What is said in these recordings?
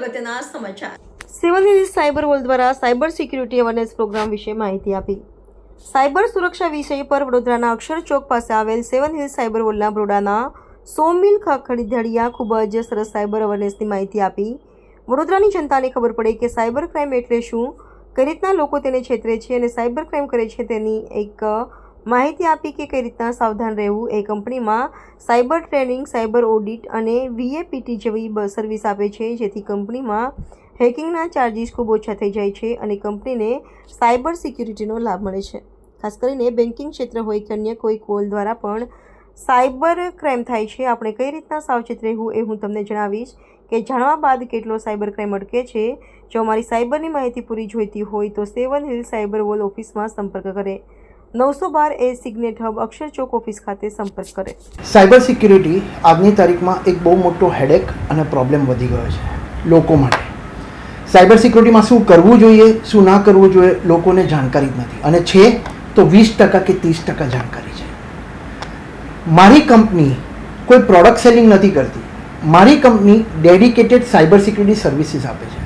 અગત્યના સમાચાર. સેવન Hills Cyber wall દ્વારા સાયબર સિક્યુરિટી અવેરનેસ પ્રોગ્રામ વિશે માહિતી આપી. સાયબર સુરક્ષા વિષય પર વડોદરાના અક્ષર ચોક પાસે આવેલ સેવન હિલ્સ સાયબર વોલના બ્રોડાના 100 મિલ ખડીદડિયા ખૂબ જ સરસ સાયબર અવેરનેસની માહિતી આપી. વડોદરાની જનતાને ખબર પડે કે સાયબર ક્રાઇમ એટલે શું, કઈ રીતના લોકો તેને છેતરે છે અને સાયબર ક્રાઇમ કરે છે તેની એક માહિતી આપી કે કઈ રીતના સાવધાન રહેવું. એ કંપનીમાં સાયબર ટ્રેનિંગ, સાયબર ઓડિટ અને VAPT જેવી સર્વિસ આપે છે, જેથી કંપનીમાં હેકિંગના ચાર્જિસ ખૂબ ઓછા થઈ જાય છે અને કંપનીને સાયબર સિક્યુરિટીનો લાભ મળે છે. ખાસ કરીને બેન્કિંગ ક્ષેત્ર હોય કે અન્ય કોઈ કોલ દ્વારા પણ સાયબર ક્રાઇમ થાય છે. આપણે કઈ રીતના સાવચેત રહેવું એ હું તમને જણાવીશ કે જાણવા બાદ કેટલો સાયબર ક્રાઇમ અટકે છે. જો અમારી સાયબરની માહિતી પૂરી જોઈતી હોય તો સેવન હિલ સાયબર વોલ ઓફિસમાં સંપર્ક કરે. 912 એ સિગ્નેટ હબ અક્ષર ચોક ઓફિસ ખાતે સંપર્ક કરે. સાયબર સિક્યુરિટી આજની તારીખમાં એક બહુ મોટો હેડેક અને પ્રોબ્લેમ વધી ગયો છે લોકો માટે. સાયબર સિક્યુરિટીમાં શું કરવું જોઈએ, શું ના કરવું જોઈએ, લોકોને જાણકારી જ નથી, અને છે તો 20% કે 30% જાણકારી છે. મારી કંપની કોઈ પ્રોડક્ટ સેલિંગ નથી કરતી. મારી company dedicated cyber security services આપે છે.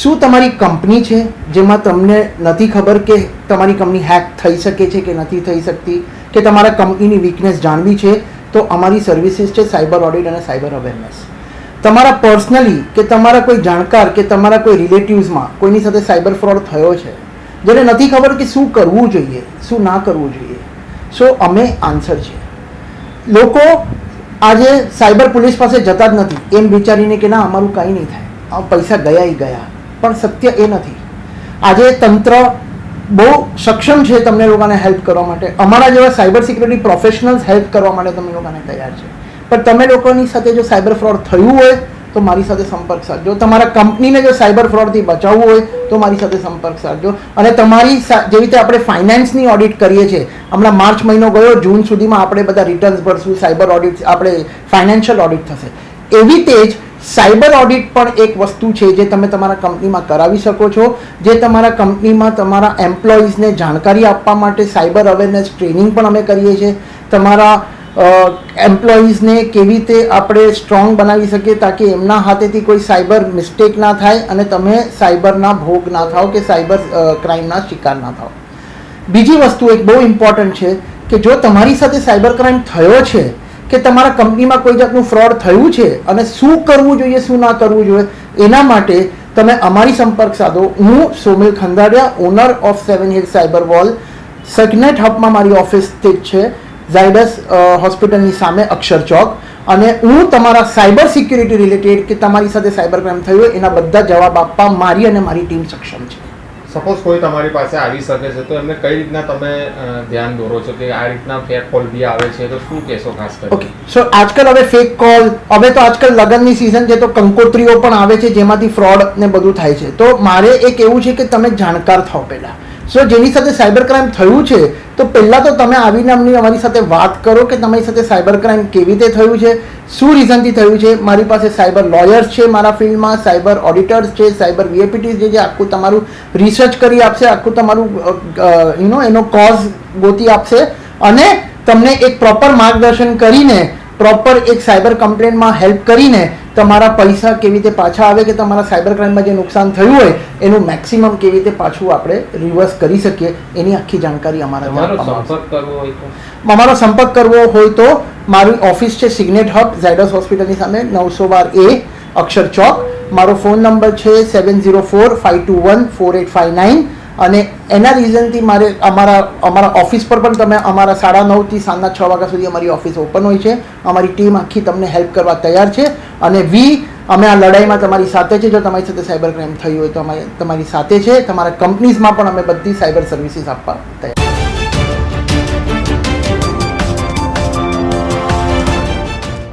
શું તમારી કંપની છે જેમાં તમને નથી ખબર કે તમારી કંપની હેક થઈ શકે છે કે નથી થઈ શકતી, કે તમારા કંપનીની વીકનેસ જાણવી છે, તો અમારી સર્વિસીસ છે સાયબર ઓડિટ અને સાયબર અવેરનેસ. તમારા પર્સનલી કે તમારા કોઈ જાણકાર કે તમારા કોઈ રિલેટિવ્સમાં કોઈની સાથે સાયબર ફ્રોડ થયો છે, જેને નથી ખબર કે શું કરવું જોઈએ, શું ના કરવું જોઈએ, સો અમે આન્સર છે. લોકો આજે સાયબર પોલીસ પાસે જતા જ નથી એમ વિચારીને કે ના અમારું કંઈ નહીં થાય, આ પૈસા ગયા એ ગયા, પણ સત્ય એ નથી. આજે તંત્ર બહુ સક્ષમ છે તમને લોકોને હેલ્પ કરવા માટે. અમારા જેવા સાયબર સિક્યુરિટી પ્રોફેશનલ્સ હેલ્પ કરવા માટે તમે લોકોને તૈયાર છે. પણ તમે લોકોની સાથે જો સાયબર ફ્રોડ થયું હોય તો મારી સાથે સંપર્ક સાધજો. તમારા કંપનીને જો સાયબર ફ્રોડથી બચાવવું હોય તો મારી સાથે સંપર્ક સાધજો. અને તમારી જેવી રીતે આપણે ફાઇનાન્સની ઓડિટ કરીએ છીએ, હમણાં માર્ચ મહિનો ગયો, જૂન સુધીમાં આપણે બધા રિટર્ન્સ ભરશું, સાયબર ઓડિટ આપણે ફાઇનાન્શિયલ ઓડિટ થશે. એવી રીતે જ સાયબર ઓડિટ પણ એક વસ્તુ છે જે તમે તમારા કંપનીમાં કરાવી શકો છો, જે તમારા કંપનીમાં તમારા એમ્પ્લોઈઝને જાણકારી આપવા માટે સાયબર અવેરનેસ ટ્રેનિંગ પણ અમે કરીએ છીએ. તમારા એમ્પ્લોઈઝને કેવી રીતે આપણે સ્ટ્રોંગ બનાવી શકીએ તાકી એમના હાથેથી કોઈ સાયબર મિસ્ટેક ના થાય અને તમે સાયબરના ભોગ ના થાઓ કે સાયબર ક્રાઇમના શિકાર ના થાઓ. બીજી વસ્તુ એક બહુ ઇમ્પોર્ટન્ટ છે કે જો તમારી સાથે સાયબર ક્રાઇમ થયો છે કે તમારા કંપનીમાં કોઈ જાતનું ફ્રોડ થયું છે અને શું કરવું જોઈએ, શું ના કરવું જોઈએ, એના માટે તમે અમારી સંપર્ક સાધો. હું Somil Khandadiya, owner of Seven Hills Cyber Wall. Signet હબમાં મારી ઓફિસ સ્થિત છે, ઝાયડસ હોસ્પિટલની સામે અક્ષર ચોક. અને હું તમારા સાયબર સિક્યુરિટી રિલેટેડ કે તમારી સાથે સાયબર ક્રાઇમ થયું હોય એના બધા જવાબ આપવા મારી અને મારી ટીમ સક્ષમ છે. સપોઝ કોઈ તમારી પાસે આવી શકે છે તો એમને કઈ રીતના તમે ધ્યાન દોરો છો કે આ રીતના ફેક કોલ બી આવે છે તો શું કહેશો ખાસ કરીને? ઓકે, સો આજકાલ હવે ફેક કોલ, હવે તો આજકાલ લગ્નની સિઝન છે તો કંકોત્રીઓ પણ આવે છે જેમાંથી ફ્રોડ ને બધું થાય છે. તો મારે એક એવું છે કે તમે જાણકાર થાઓ પહેલાં. સો જેની સાથે સાયબર ક્રાઇમ થયું છે તો પહેલાં તો તમે આવીને અમને અમારી સાથે વાત કરો કે તમારી સાથે સાયબર ક્રાઇમ કેવી રીતે થયું છે, શું રીઝનથી થયું છે. મારી પાસે સાયબર લોયર્સ છે મારા ફિલ્ડમાં, સાયબર ઓડિટર્સ છે, સાયબર VAPTs છે જે આખું તમારું રિસર્ચ કરી આપશે, આખું તમારું એનો કોઝ ગોતી આપશે અને તમને એક પ્રોપર માર્ગદર્શન કરીને પ્રોપર એક સાયબર કમ્પ્લેન્ટમાં હેલ્પ કરીને તમારા પૈસા કેવી રીતે પાછા આવે કે તમારા સાયબર ક્રાઇમમાં જે નુકસાન થયું હોય એનું મેક્સિમમ કેવી રીતે પાછું આપણે રિવર્સ કરી શકીએ એની આખી જાણકારી અમારો સંપર્ક કરવો હોય તો મારી ઓફિસ છે સિગ્નેટ હબ, ઝાયડસ હોસ્પિટલની સામે, 912 A અક્ષર ચોક. મારો ફોન નંબર છે 7045214859. અને એના રીઝનથી મારે અમારા ઓફિસ પર પણ તમે અમારા 9:30 થી સાંજના 6 વાગ્યા સુધી અમારી ઓફિસ ઓપન હોય છે. અમારી ટીમ આખી તમને હેલ્પ કરવા તૈયાર છે અને અમે આ લડાઈમાં તમારી સાથે છે. જો તમારી સાથે સાયબર ક્રાઇમ થયું હોય તો તમારી સાથે છે. તમારા કંપનીઝમાં પણ અમે બધી સાયબર સર્વિસીસ આપવા તૈયાર.